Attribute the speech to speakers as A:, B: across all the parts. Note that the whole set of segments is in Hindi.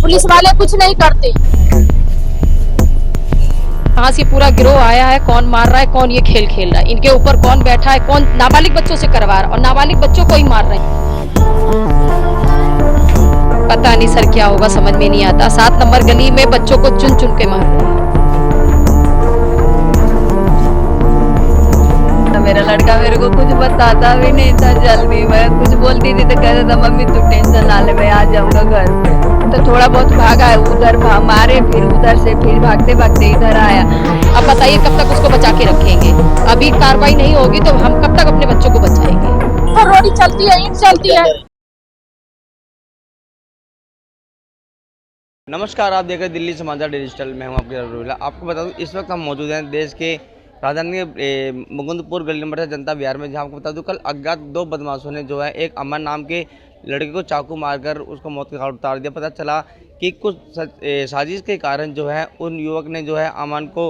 A: पुलिस वाले कुछ नहीं करते।
B: कहाँ से पूरा गिरोह आया है, कौन मार रहा है, कौन ये खेल खेल रहा है, इनके ऊपर कौन बैठा है, कौन नाबालिग बच्चों से करवा रहा है और नाबालिग बच्चों को ही मार रहे हैं। पता नहीं सर क्या होगा, समझ में नहीं आता। 7 नंबर गली में बच्चों को चुन चुन के मार रहे हैं।
C: मेरा लड़का मेरे को कुछ बताता भी नहीं था, जल्दी मैं कुछ बोलती थी तो कहता था मम्मी तू टेंशन ना ले, मैं आ जाऊंगा घर पे। तो थोड़ा बहुत भागा है, उधर मारे, फिर उधर से फिर भागते भागते इधर आया।
B: अब बताइए कब तक उसको बचा के रखेंगे? अभी कार्रवाई नहीं होगी तो हम कब तक अपने बच्चों को बचाएंगे?
A: तो रोडी चलती है, ईंट चलती है।
D: नमस्कार, आप देख रहे हैं दिल्ली समाचार डिजिटल। मैं हूं आपके रविला। आपको बता दूं इस वक्त हम मौजूद हैं देश के राजधानी मुकुंदपुर गली नंबर से जनता विहार में, जहां आपको बता दूं कल अज्ञात 2 बदमाशों ने जो है एक अमन नाम के लड़के को चाकू मारकर उसको मौत के घाट उतार दिया। पता चला कि कुछ साजिश के कारण जो है उन युवक ने जो है अमन को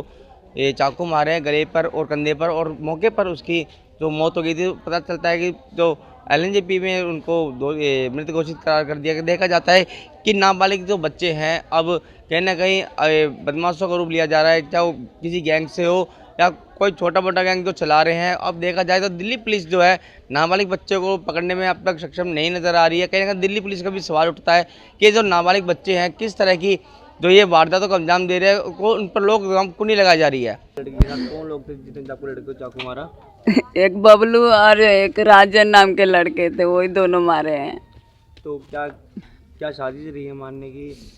D: चाकू मारे हैं गले पर और कंधे पर, और मौके पर उसकी जो मौत हो गई थी। पता चलता है कि जो LNJP में उनको मृत घोषित करार कर दिया। देखा जाता है कि नाबालिग जो बच्चे हैं अब कहीं ना कहीं बदमाशों का रूप लिया जा रहा है, चाहे वो किसी गैंग से हो या कोई छोटा मोटा गैंग जो चला रहे हैं। अब देखा जाए तो दिल्ली पुलिस जो है नाबालिग बच्चे को पकड़ने में अब तक सक्षम नहीं नज़र आ रही है। कहीं ना कहीं दिल्ली पुलिस का भी सवाल उठता है कि जो नाबालिग बच्चे हैं किस तरह की जो ये वारदातों को अंजाम दे रहे हैं, को उन पर लोग कुनी लगाई जा रही है। लड़की के साथ कौन लोग थे जिसने आपको लड़के को चाकू मारा?
C: एक बबलू और एक राजन नाम के लड़के थे, वही दोनों मारे हैं।
D: तो क्या क्या साजिश रही है मारने की?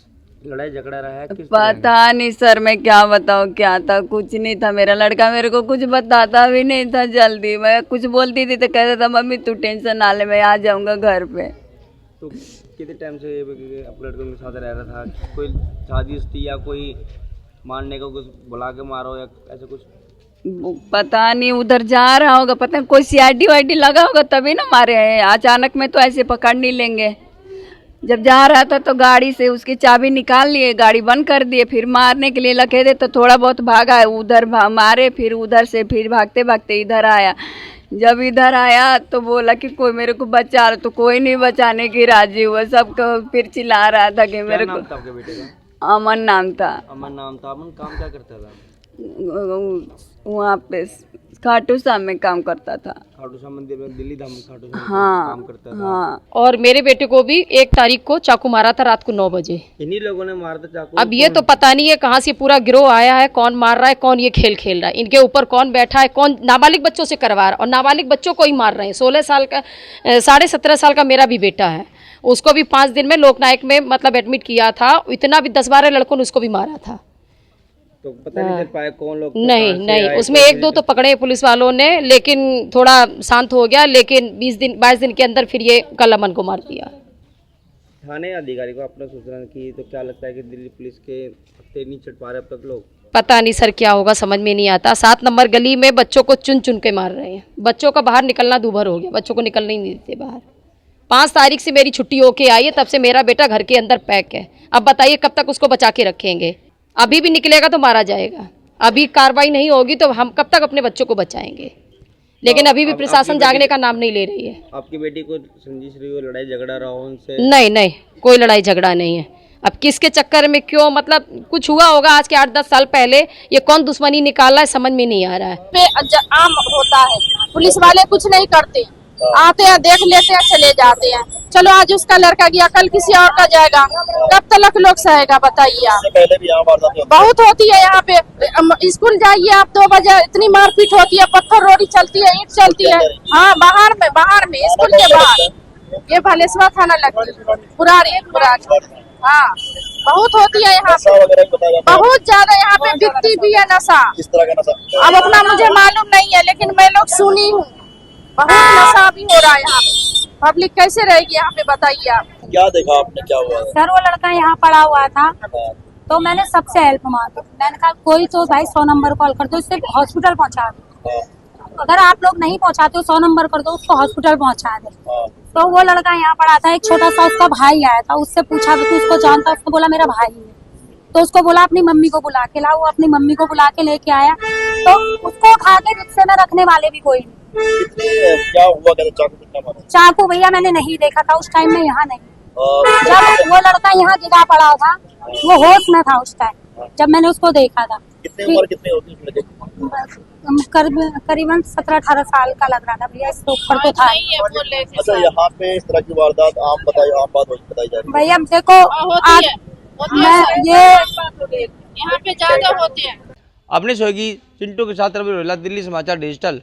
D: लड़ाई झगड़ा रहा है? किस
C: पता नहीं सर, मैं क्या बताऊँ, क्या था, कुछ नहीं था। मेरा लड़का मेरे को कुछ बताता भी नहीं था, जल्दी मैं कुछ बोलती थी तो कहता था मम्मी तू टेंशन ना ले, मैं आ जाऊंगा घर पे।
D: तो कितने टाइम से अपने लड़कों के साथ रह रहा था? कोई साजिश थी या कोई मारने को कुछ बुला के मारो या ऐसा कुछ?
C: पता नहीं, उधर जा रहा होगा, पता नहीं कोई CID वाइडी लगा होगा तभी ना मारे हैं। अचानक में तो ऐसे पकड़ नहीं लेंगे। जब जा रहा था तो गाड़ी से उसकी चाबी निकाल लिए, गाड़ी बंद कर दिए, फिर मारने के लिए लगे थे तो थोड़ा बहुत भागा, उधर मारे, फिर उधर से फिर भागते भागते इधर आया। जब इधर आया तो बोला कि कोई मेरे को बचा, तो कोई नहीं बचाने की राजी हुआ, सबको फिर चिल्ला रहा था कि मेरे को।
D: आपके बेटे का
C: अमन नाम था।
D: अमन नाम था। अमन काम क्या करता था?
C: वहाँ पे खाटू श्याम में काम करता था।
D: खाटू श्याम मंदिर में, दिल्ली धाम खाटू श्याम
C: हाँ,
D: काम करता था।
C: हाँ।
B: और मेरे बेटे को भी 1 तारीख को चाकू मारा था रात को 9 बजे।
D: इन्हीं लोगों ने मारा था चाकू?
B: अब ये तो पता नहीं है कहाँ से पूरा गिरोह आया है, कौन मार रहा है, कौन ये खेल खेल रहा है, इनके ऊपर कौन बैठा है, कौन नाबालिग बच्चों से करवा रहा है और नाबालिग बच्चों को ही मार रहे हैं। 16 साल का 17.5 साल का मेरा भी बेटा है, उसको भी 5 दिन में लोकनायक में मतलब एडमिट किया था। इतना भी 10-12 लड़कों ने उसको भी मारा था।
D: तो पता नहीं चल पाया कौन लोग?
B: नहीं, उसमें 1-2 तो पकड़े पुलिस वालों ने, लेकिन थोड़ा शांत हो गया। लेकिन 22 दिन के अंदर फिर ये कल अमन को मार दिया।
D: थाने अधिकारी को आपने सूचना की तो क्या लगता है कि दिल्ली पुलिस के हत्थे नहीं चढ़ पा रहे अब तक लोग?
B: पता नहीं सर क्या होगा, समझ में नहीं आता। 7 नंबर गली में बच्चों को चुन चुन के मार रहे हैं। बच्चों का बाहर निकलना दूभर हो गया, बच्चों को निकलने ही नहीं देते बाहर। 5 तारीख से मेरी छुट्टी होके आई है, तब से मेरा बेटा घर के अंदर पैक है। अब बताइए कब तक उसको बचा के रखेंगे? अभी भी निकलेगा तो मारा जाएगा। अभी कार्रवाई नहीं होगी तो हम कब तक अपने बच्चों को बचाएंगे? लेकिन अभी भी प्रशासन जागने का नाम नहीं ले रही है।
D: आपकी बेटी को संजीश रही हो, लड़ाई झगड़ा रहा हो उनसे?
B: नहीं, कोई लड़ाई झगड़ा नहीं है। अब किसके चक्कर में क्यों, मतलब कुछ हुआ होगा आज के 8-10 साल पहले, ये कौन दुश्मनी निकाला है समझ में नहीं आ रहा है।
A: आम होता है, पुलिस वाले कुछ नहीं करते, आते हैं देख लेते हैं चले जाते हैं। चलो आज उसका लड़का गया, कल किसी और का जाएगा, कब तक लोग सहेगा बताइए आप?
E: पहले भी यहाँ वारदात
A: बहुत होती है यहाँ पे। स्कूल जाइए आप 2 बजे, इतनी मारपीट होती है, पत्थर रोड़ी चलती है, ईंट चलती है। हाँ, बाहर में स्कूल के बाहर, ये भालेसवा थाना लगती है, पुरानी। हाँ, बहुत होती है यहाँ पे, बहुत ज्यादा यहाँ पे बिकती भी है नशा।
E: किस तरह का नशा?
A: अब अपना मुझे मालूम नहीं है, लेकिन मैं लोग सुनी हूँ, बहुत नशा भी हो रहा है यहाँ पे। पब्लिक कैसे रहेगी यहाँ पे बताइए आप?
E: क्या देखा आपने, क्या हुआ?
F: सर वो लड़का यहाँ पड़ा हुआ था तो मैंने सबसे हेल्प मांगी। मैंने कहा कोई तो भाई 100 नंबर कॉल कर दो, इससे हॉस्पिटल पहुँचा दो। अगर आप लोग नहीं पहुँचाते हो 100 नंबर कर दो, उसको हॉस्पिटल पहुँचा दे। तो वो लड़का यहाँ पड़ा था, एक छोटा सा उसका भाई आया था, उससे पूछा तो उसको जानता, उसने बोला मेरा भाई है। तो उसको बोला अपनी मम्मी को बुला के ला, वो अपनी मम्मी को बुला के लेके आया। तो उसको उठा के रिक्शे में रखने वाले भी कोई नहीं।
E: क्या हुआ? चाकू कितना मारा?
F: चाकू भैया मैंने नहीं देखा था उस टाइम में, यहाँ नहीं। जब वो लड़का यहाँ गिरा पड़ा था वो होश में था उस टाइम जब मैंने उसको देखा था।
E: कितनी उम्र कितनी होगी उस लड़के की?
F: करीबन 17-18 साल का लग रहा था भैया, इससे ऊपर तो था ही।
E: अच्छा, यहाँ पे इस तरह की वारदात आम बात बताई जा रही है।
F: भैया देखो
A: यहाँ पे ज्यादा होते हैं।
D: अपने सहयोगी चिंटू के साथ रवि रोहिला, दिल्ली समाचार डिजिटल।